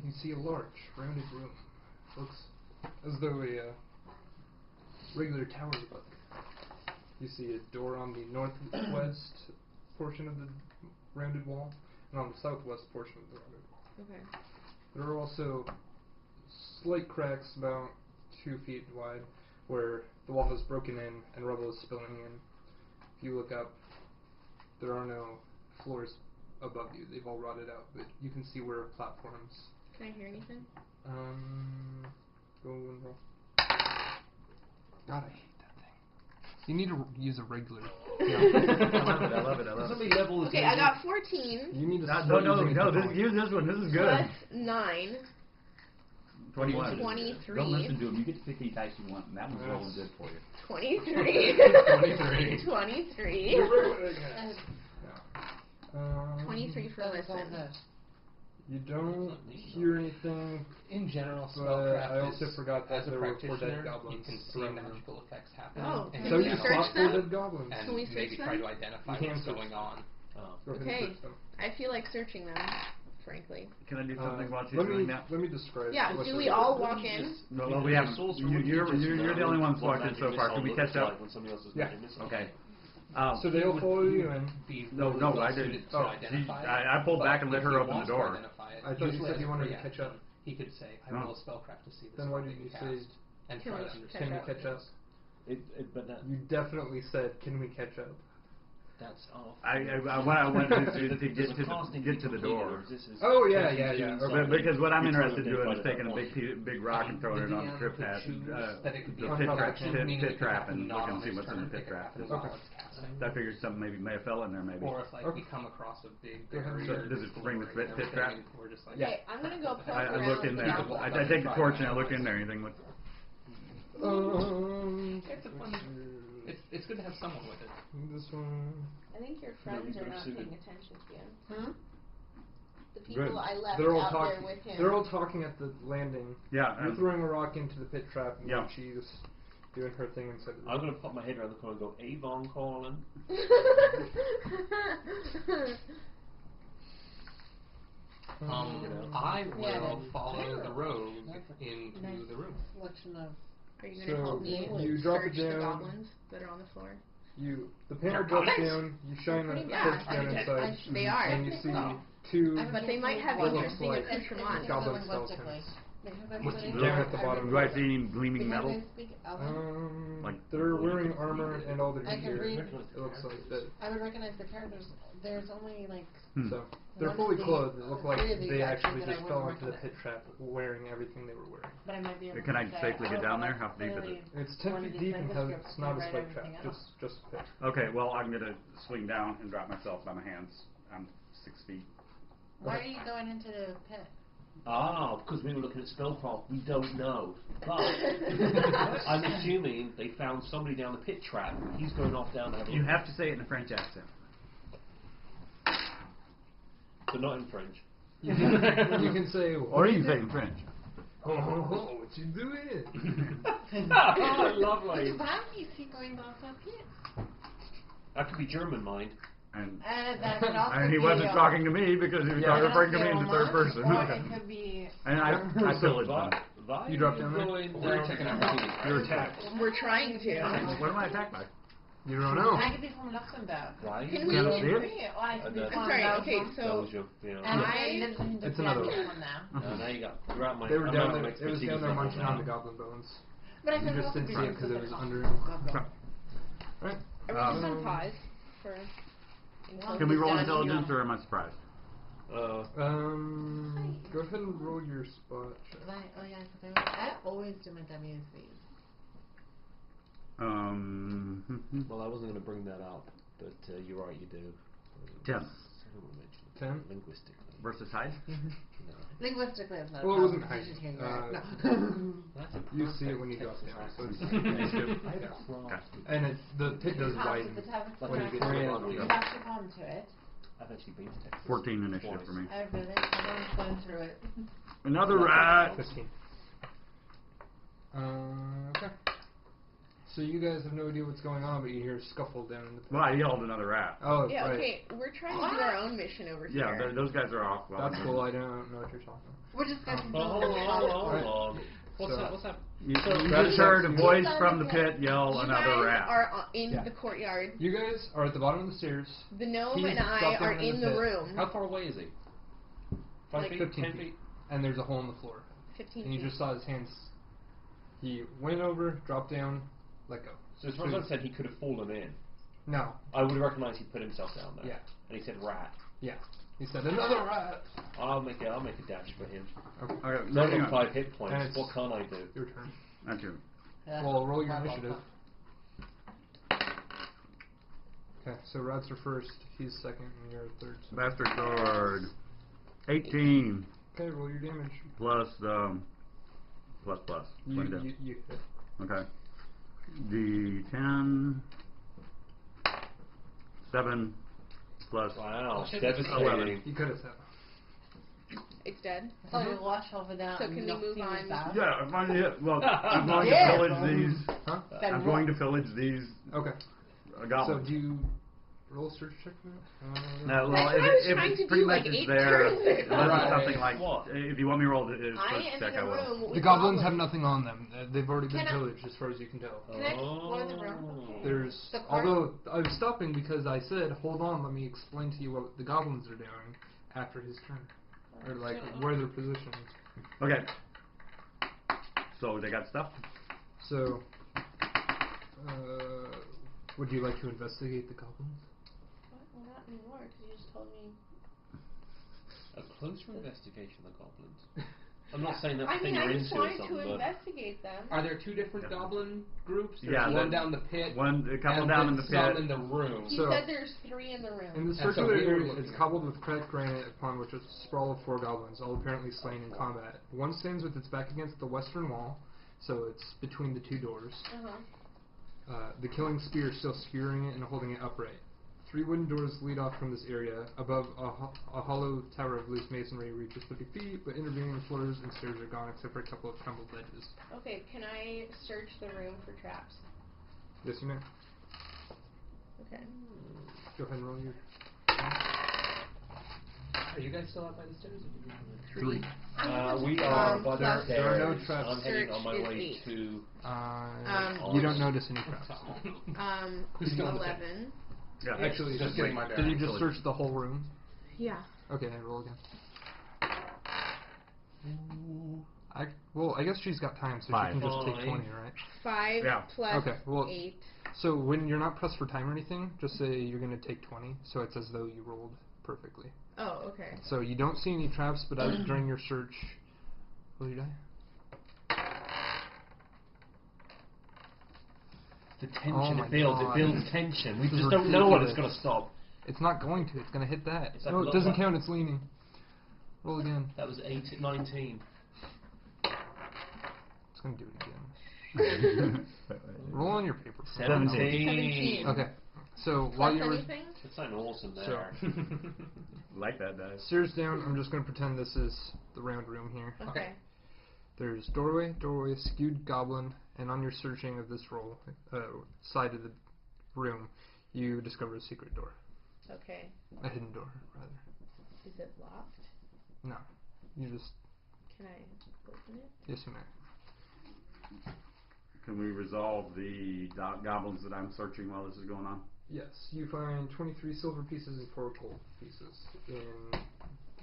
you see a large, rounded room. Looks as though a regular tower would look. You see a door on the northwest portion of the rounded wall, and on the southwest portion of the rounded wall. Okay. There are also slight cracks about 2 feet wide, where the wall is broken in and rubble is spilling in. If you look up, there are no floors above you. They've all rotted out, but you can see where platforms. Can I hear anything? Go and roll. God, I hate that thing. You need to use a regular. I love it. Okay, I got 14. You need to use this one. This is good. Plus 9. 21. 23. Don't listen to him. You get to pick any dice you want, and that one's rolling good for you. 23. 23. 23. 23 for listen. You don't hear anything. In general, but spellcraft. I also forgot that as a there were 4 practitioner, dead goblins. you can see magical effects happening. Oh, and so you search spot 4 them? dead goblins. And Can we maybe search try them? to identify You can what's search going them. on. Go ahead Okay. and search them. I feel like searching them, frankly. Can I do something while she's doing that? Let me describe. Yeah, do we all walk in? No, well, we haven't. You're the only one that's walked in so far. Can we catch up? Yeah. Okay. So they'll follow you in. No, I didn't. I pulled back and let her open the door. I thought you said you wanted to catch up. He could say, I roll a spellcraft to see this. Then why did you say, and can try we to understand. can we catch up? You definitely said, can we catch up? That's off. I wanted to get to the door. Oh yeah. Because what I'm interested in doing is taking a big rock and throwing it on the pit trap, and looking to see what's in the pit trap. I figured something may have fell in there, maybe. Or if we come across a big barrier. Does it bring the pit trap? Okay, I'm gonna go poke I look in there. I take the torch and I look in there. Anything with? It's a fun. It's good to have someone with it. This one. I think your friends are not paying attention to you. Hmm? The people I left they're all out talking. there with him. They're all talking at the landing. Yeah. You're throwing a rock into the pit trap, and she's doing her thing inside the room. I'm going to pop my head around the corner and go, Avon calling. I will follow the road into the room. Are you going to help me you drop search it down. the goblins that are on the floor? The panel drops down, you shine a torch down inside, They are. and you see 2. But they might have what interesting looks like accoutrements. goblin skeletons. Do Down at the bottom. Do I see any gleaming metal? They're wearing armor and all their gear. read. It looks like that. I would recognize the characters. There's only like. So they're fully clothed. It looked like three of they these actually that I just fell wouldn't into the pit trap wearing everything they were wearing. But I might be able Can I to say, safely get down there? How deep is it? It's 10 feet deep and it's not a spike trap, just a pit. Okay, well I'm gonna swing down and drop myself by my hands. I'm 6 feet. Why are you going into the pit? Ah, because we were looking at spellcraft. We don't know. But I'm assuming they found somebody down the pit trap. He's going off down there. You have to say it in a French accent. But not in French. You can say, or you can say it in French. Oh, what you doing? Oh, lovely. Why is he going off the pit? That could be German mind. And that could also he be wasn't talking to me because he was referring to me in the third person. Or it could be. And I pillaged them. You dropped down there? We're taking You're attacked. We're trying to. What am I attacked by? You don't know. I could be from Luxembourg. Right? Can we? Can I see it? Or I could be I'm from sorry, Belgium. okay, so. And I live in the It's another Japanese one. one now. There you go. You're out my, They were I'm down out there. my It was expertise down there level munching now. on the goblin bones. But I You could just also didn't be see it from because it was Japan. under. Right. Are we just on pause for? Can we roll intelligence or am I surprised? Go ahead and roll your spot check. Oh yeah, because I always do my WCs. Well, I wasn't going to bring that up, but you're right, you do. 10. I don't want to mention it. 10? Linguistically. Versus height? No. Linguistically, it's not. Well, it wasn't height. You should hear No. That's a You see it when you drop down. So it's and the pit does widen when you get to the bottom. You have to come to it. I've actually been to Texas 14 initiative for me. I really. Everyone's going through it. Another rat! 15. Okay. So you guys have no idea what's going on, but you hear a scuffle down in the pit. Well, I yelled another rat. Oh, Yeah, right. okay, we're trying to do our own mission over Yeah, here. those guys are off. Well, That's cool. I don't know what you're talking about. We're just going to Hold on. What's So- that? What's that? You That just heard a is- voice from the pit yell You another guys rat. are in Yeah. the courtyard. You guys are at the bottom of the stairs. The gnome He's and I dropped are down in in the the pit. room. How far away is he? 5 Like feet? 15 10 feet. feet? And there's a hole in the floor. 15 And you feet. just saw his hands. He went over, dropped down, let go. So as far as I said, he could have fallen in. No. I would recognize he put himself down there. Yeah. And he said rat. Yeah. He said, another rat! I'll make a dash for him. Okay. Okay, Not hang on on. 5 hit And points. it's- What can I do? Your turn. That's you. Well, roll your initiative. Okay, so Rad's are first, he's second, and you're third. So. Bastard sword. 18 Okay, roll your damage. plus plus. You 20 damage. hit. Okay. D10. 7 plus. Wow, shit, devastating. You could have said. It's dead. So we watch over that. So and can we not move see what's on? out. Yeah, if I hit. Well, I'm going Yeah. to pillage these. Huh? Then I'm what? going to pillage these Okay. So goblins. do you roll a search check for that? No, well, That's what I was if trying it's to pretty do, much like, it's 8 there, turns ago. unless it's Right. something like, What? if you want me to roll it, I first am check, in I a will. room with The goblins have goblins. nothing on them. They've already been Can I- pillaged, as far as you can tell. Can I explore the room? Oh. There's, The cart- although I'm stopping because I said, hold on, let me explain to you what the goblins are doing after his turn, or like where they're positioned. Okay. So they got stuff? So, would you like to investigate the goblins? Well, not anymore, because you just told me. A closer investigation of the goblins. I'm not saying that's I the thing mean, you're I just into or wanted to something, but investigate them. Are there two different goblin groups? There's Yeah, one the- down the pit. A couple and down then in the some pit. in the room. He So- said there's 3 in the room. In the And so circular we were area, looking it's at cobbled with cracked granite upon which is a sprawl of 4 goblins, all apparently slain in combat. One stands with its back against the western wall, so it's between the 2 doors. The killing spear still skewering it and holding it upright. 3 wooden doors lead off from this area. Above, a hollow tower of loose masonry reaches 50 feet, but intervening floors and stairs are gone except for a couple of crumbled ledges. Okay, can I search the room for traps? Yes, you may. Okay. Go ahead and roll your... Are you guys still out by the stairs? Or did you 3. we are Um, by the plus there are no stairs. traps. I'm heading on my Search way is 8. to. You don't notice any traps. Who's still in the pit? 11. Yeah, Actually, just getting my Did you bearings. just search the whole room? Yeah. Okay, then roll again. I guess she's got time, so 5. she can just take 5. 20, right? 5 Yeah. plus Okay, well, 8. So when you're not pressed for time or anything, just say you're going to take 20, so it's as though you rolled perfectly. Oh, okay. So you don't see any traps, but during your search... Will you die? The tension, Oh my it builds. God. It builds tension. We This is just don't know when it's ridiculous. going to stop. It's not going to. It's going to hit that. It's like No, a it lot doesn't like- count. It's leaning. Roll again. That was 19. It's going to do it again. Roll on your paper. 17. Okay. So Plus while you were... anything? It's something awesome So, there. Like that, dice. stairs down. I'm just going to pretend this is the round room here. Okay. There's doorway, skewed goblin, and on your searching of this side of the room, you discover a secret door. Okay. A hidden door, rather. Is it locked? No. You just... Can I open it? Yes, you may. Can we resolve the goblins that I'm searching while this is going on? Yes. You find 23 silver pieces and 4 gold pieces in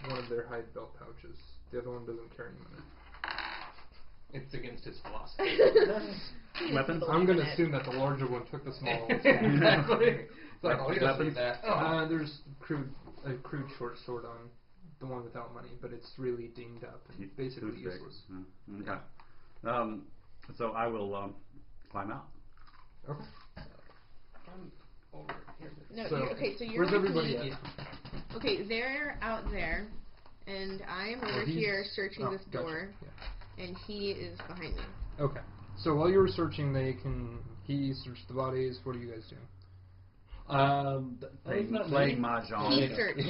one of their hide belt pouches. The other one doesn't carry money. It's against his philosophy. Weapons? I'm going to assume that the larger one took the small one. Exactly. It's like, oh, he doesn't need that. There's a crude short sword on the one without money, but it's really dinged up and basically Toothpick. useless. Okay. So I will climb out. Okay. I'm over here. No, So, okay, so you're where's with everybody me. at? Okay, they're out there, and I'm over he's- here searching oh, this gotcha. door, and he is behind me. Okay. So while you were searching, he searched the bodies. What are you guys doing? Playing mahjong. He searched.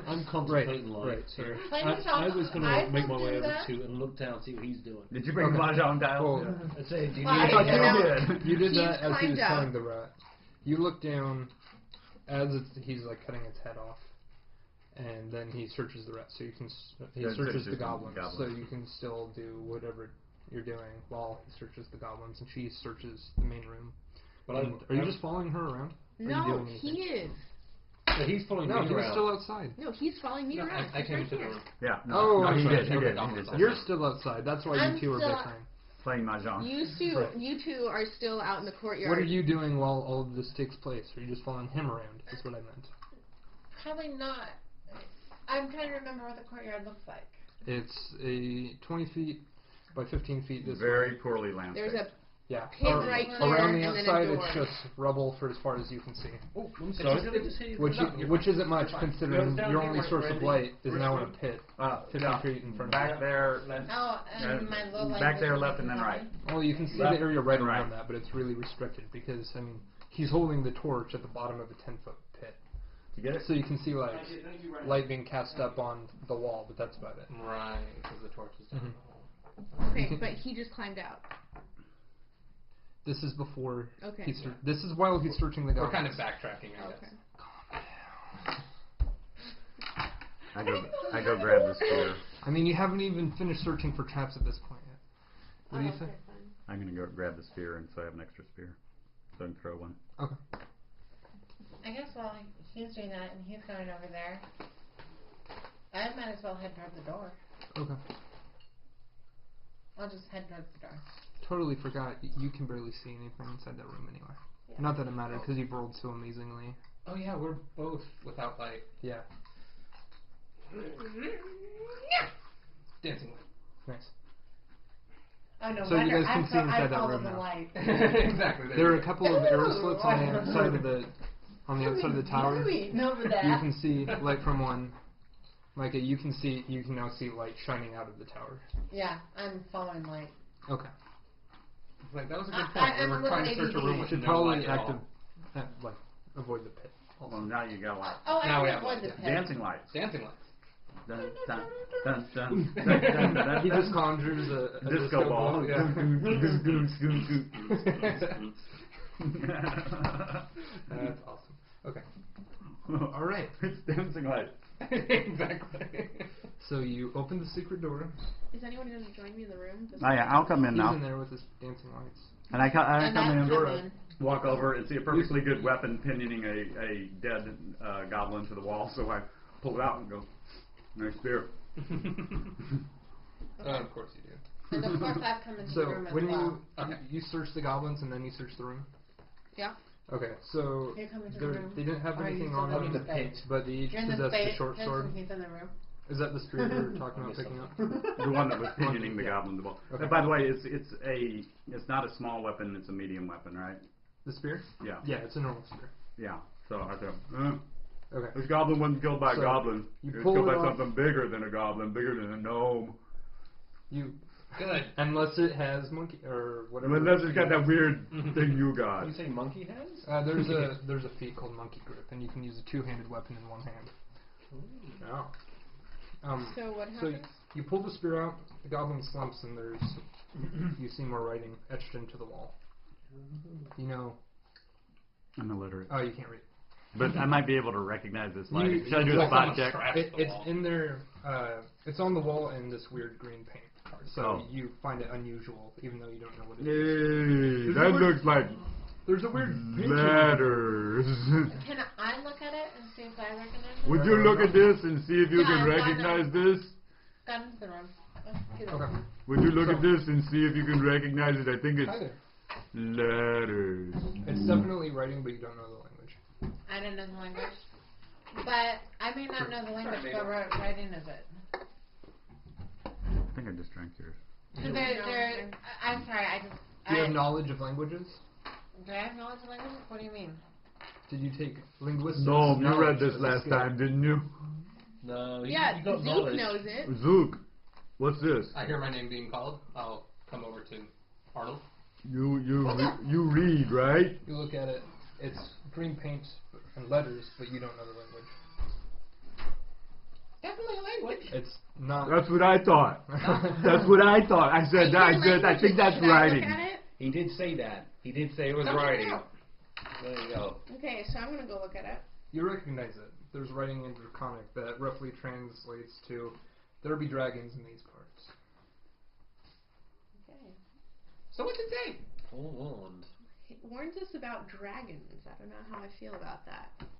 I'm contemplating life. Right, sorry. I was going I to make my will way do over that. to and look down, see what he's doing. Did you bring the mahjong dial? Oh, I'd say, do you I need thought anything? You did He's that as he was climbed up. killing the rat. You look down as he's like cutting its head off, and then he searches the rat. So you can he That's searches the just goblins. goblins. So you can still do whatever you're doing while he searches the goblins, and she searches the main room. But And are you just following her around? Are you No, doing he anything? is. So he's following No, me he was around. still outside. No, he's following me No, around. I He's came right into the here. room. Yeah. Oh, no, he he did, did. he He did. did. You're still outside. That's why I'm you two are still- bickering. Playing mahjong. You two are still out in the courtyard. What are you doing while all of this takes place? Are you just following him around? Is what I meant. Probably not. I'm trying to remember what the courtyard looks like. It's a 20 feet by 15 feet this Very way. poorly landscaped. There's a Yeah. pit right here, Around the and then a outside, door. it's just rubble for as far as you can see. Oh, I'm sorry. Did I just hear you? Which isn't much, considering Down your here only where source of Randy- light is where's now in a Randy? pit 15 feet in front of Back there. Oh, and my low light. Back there, vision left, and then isn't right. on. you. Well, you can see Left the area right and around right. that, but it's really restricted because, I mean, he's holding the torch at the bottom of a 10-foot pit. You get it? So you can see, like, light being cast up on the wall, but that's about it. Right, because the torch is down Mhm. the hole. Okay, but he just climbed out. This is before. Okay. This is while he's searching the We're goblins. kind of backtracking, I Okay. guess. I go grab the spear. I mean, you haven't even finished searching for traps at this point yet. What do you Oh, think? okay, fine. I'm gonna go grab the spear, and so I have an extra spear, so I can throw one. Okay. I guess while he's doing that and he's going over there, I might as well head toward the door. Okay. I'll just head towards the door. Totally forgot. You can barely see anything inside that room anyway. Yeah. Not that it mattered because you've rolled so amazingly. Oh yeah, we're both without light. Yeah. Dancing light. Nice. Oh no So you wonder. guys can see inside that follow room the now. light. Exactly. There are a couple of arrow Ooh. slits on the outside of the outside of the tower. Moving over that. You can see light from one. Micah, you can now see light shining out of the tower. Yeah, I'm following light. Okay. Like that was a good I- point. I'm We a were trying to little search a ADD. room You with should no probably light at all. avoid the pit. Well, now you got light. Oh, I Now we can have avoid light, the yeah. pit. Dancing lights. Dancing lights. Dun, dun, dun, dun, dun, dun, dun, He dun. just conjures a Disco ball. Yeah. That's awesome. Okay. All right. It's dancing lights. Exactly. So you open the secret door. Is anyone going to join me in the room? Oh yeah, I'll come in He's now. in there with his dancing lights. And I And come that's in, coming. walk over, and see a perfectly good weapon pinioning a dead goblin to the wall. So I pull it out and go, nice spear. Of course you do. And of course I've come into So the room as when well. you search the goblins and then you search the room. Yeah. Okay, so You come into the room. they didn't have Or are you anything still on in them, the space? but they each You're in the possessed a space. short sword. He's in the room. Is that the spear you were talking about picking up? The one that was pinioning the Yeah. goblin to the wall. Okay. By the way, it's not a small weapon; it's a medium weapon, right? The spear? Yeah. Yeah, it's a normal spear. Yeah. So I said, Okay. this goblin wasn't killed by a So, goblin. you It was pull killed it by off. something bigger than a goblin, bigger than a gnome. You Good. unless it has monkey or whatever. Unless it's got that weird thing you got. You say monkey hands? There's a feat called monkey grip, and you can use a two-handed weapon in one hand. Yeah. So what So happens? you pull the spear out, the goblin slumps, and you see more writing etched into the wall. You know, I'm illiterate. oh, you can't read. But I might be able to recognize this light. You- Should I do a Like spot someone check? scratched the It's wall. in there. It's on the wall in this weird green paint. So Oh. you find it unusual, even though you don't know what it is. Yay, There's that a weird- looks like There's a weird paint. letters. Can I look at it and see if I recognize it? Would you look at this and see if you Yeah, can I've got recognize it. this? Got into the room. Let's do this. Okay. Would you look So- at this and see if you can recognize it? I think Hi it's there. letters. It's definitely writing, but you don't know the language. I don't know the language. But I may not know the language, but what writing is it? I think I just drank yours. I'm sorry, Do you have knowledge of languages? do I have knowledge of languages? What do you mean? Did you take linguistics? No, you knowledge read this as a last skill? time, didn't you? No, Yeah, you got Zook knowledge. knows it. Zook, what's this? I hear my name being called. I'll come over to Arnold. You read, right? You look at it. It's green paint and letters, but you don't know the language. Definitely a language. It's not. That's what I thought. That's what I thought. I said, I think that's Should I look writing. at it? He did say that. He did say it was Go check it writing. out. There you go. Okay, so I'm gonna go look at it. You recognize it. There's writing in Draconic that roughly translates to, "There be dragons in these parts." Okay. So what's it say? Hold on. It warns us about dragons. I don't know how I feel about that.